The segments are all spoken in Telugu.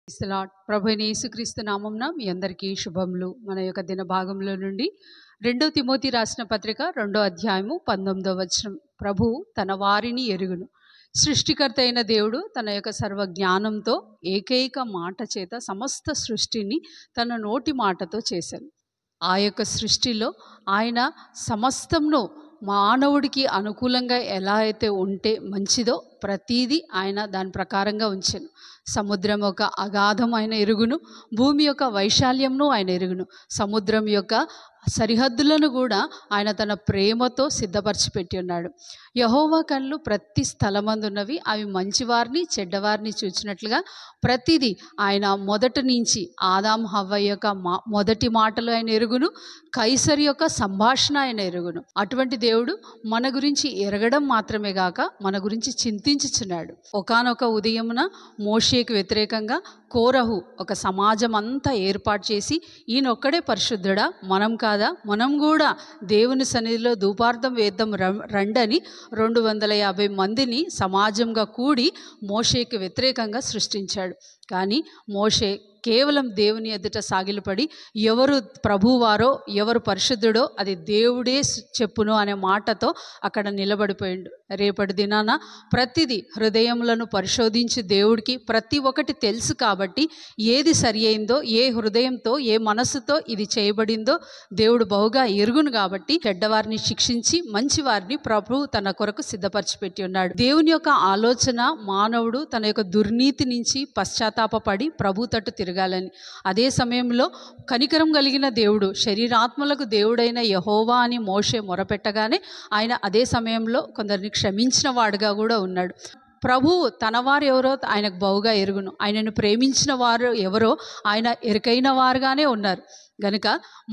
ప్రభు అయిన యేసుక్రీస్తు నామమున మీ అందరికీ శుభములు. మన యొక్క దిన భాగంలో నుండి 2 తిమోతి రాసిన పత్రిక 2వ అధ్యాయము 19వ వచనం. ప్రభు తన వారిని ఎరుగును. సృష్టికర్త అయిన దేవుడు తన యొక్క సర్వ జ్ఞానంతో ఏకైక మాట చేత సమస్త సృష్టిని తన నోటి మాటతో చేశాను. ఆ యొక్క సృష్టిలో ఆయన సమస్తంను మానవుడికి అనుకూలంగా ఎలా అయితే ఉంటే మంచిదో ప్రతీది ఆయన దాని ప్రకారంగా ఉంచాను. సముద్రం యొక్క అగాధం ఆయన ఎరుగును, భూమి యొక్క వైశాల్యంను ఆయన ఎరుగును, సముద్రం యొక్క సరిహద్దులను కూడా ఆయన తన ప్రేమతో సిద్ధపరిచి పెట్టి ఉన్నాడు. యెహోవా కళ్ళు ప్రతి స్థలమందున్నవి, అవి మంచివారిని చెడ్డవారిని చూచినట్లుగా ప్రతిదీ ఆయన మొదటి నుంచి ఆదాం హవ్వ యొక్క మొదటి మాటలు ఆయన ఎరుగును, కైసరి యొక్క సంభాషణ ఆయన ఎరుగును. అటువంటి దేవుడు మన గురించి ఎరగడం మాత్రమే గాక మన గురించి చింతించుచున్నాడు. ఒకానొక ఉదయమున మోషేకు వ్యతిరేకంగా కోరహు ఒక సమాజం అంతా ఏర్పాటు చేసి ఈయనొక్కడే పరిశుద్ధుడా, మనం కాదా, మనం కూడా దేవుని సన్నిధిలో ధూపార్థం వేద్దాం రండని 250 మందిని సమాజంగా కూడి మోషేకు వ్యతిరేకంగా సృష్టించాడు. కానీ మోషే కేవలం దేవుని ఎదుట సాగిలపడి ఎవరు ప్రభువారో ఎవరు పరిశుద్ధుడో అది దేవుడే చెప్పును అనే మాటతో అక్కడ నిలబడిపోయిండు. రేపటి దినాన ప్రతిదీ హృదయములను పరిశోధించి దేవుడికి ప్రతి ఒక్కటి తెలుసు కాబట్టి ఏది సరి అయిందో, ఏ హృదయంతో ఏ మనస్సుతో ఇది చేయబడిందో దేవుడు బహుగా ఎరుగును. కాబట్టి చెడ్డవారిని శిక్షించి మంచివారిని ప్రభు తన కొరకు సిద్ధపరిచి పెట్టి ఉన్నాడు. దేవుని యొక్క ఆలోచన మానవుడు తన యొక్క దుర్నీతి నుంచి పశ్చాత్తాపపడి ప్రభు తట్టు తిరగాలని. అదే సమయంలో కనికరం కలిగిన దేవుడు, శరీరాత్మలకు దేవుడైన యెహోవా అని మోషే మొరపెట్టగానే ఆయన అదే సమయంలో కొందరిని క్షమించిన వాడుగా కూడా ఉన్నాడు. ప్రభువు తన వారు ఎవరో ఆయనకు బహుగా ఎరుగును, ఆయనను ప్రేమించిన వారు ఎవరో ఆయన ఎరుకైన వారుగానే ఉన్నారు. గనుక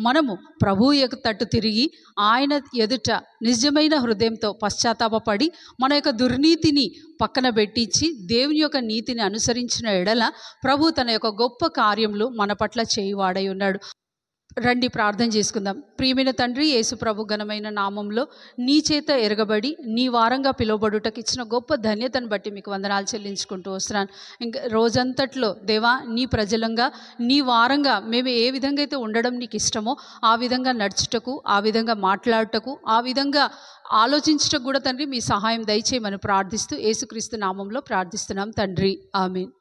మనము ప్రభువు యొక్క తట్టు తిరిగి ఆయన ఎదుట నిజమైన హృదయంతో పశ్చాత్తాపపడి మన యొక్క దుర్నీతిని పక్కన పెట్టించి దేవుని యొక్క నీతిని అనుసరించిన ఎడల ప్రభు తన యొక్క గొప్ప కార్యములు మన పట్ల చేయువాడై ఉన్నాడు. రండి ప్రార్థన చేసుకుందాం. ప్రియమైన తండ్రి, యేసు ప్రభు ఘనమైన నామంలో నీ చేత ఎరగబడి నీ వారంగా పిలువబడుటకు ఇచ్చిన గొప్ప ధన్యతను బట్టి మీకు వందనాలు చెల్లించుకుంటూ వస్తున్నాను. ఇంకా రోజంతట్లో దేవా నీ ప్రజలంగా నీ వారంగా మేము ఏ విధంగా అయితే ఉండడం నీకు ఇష్టమో ఆ విధంగా నడుచుటకు, ఆ విధంగా మాట్లాడుటకు, ఆ విధంగా ఆలోచించుటకు కూడా తండ్రి మీ సహాయం దయచేయమని ప్రార్థిస్తూ యేసుక్రీస్తు నామంలో ప్రార్థిస్తున్నాం తండ్రి, ఆమేన్.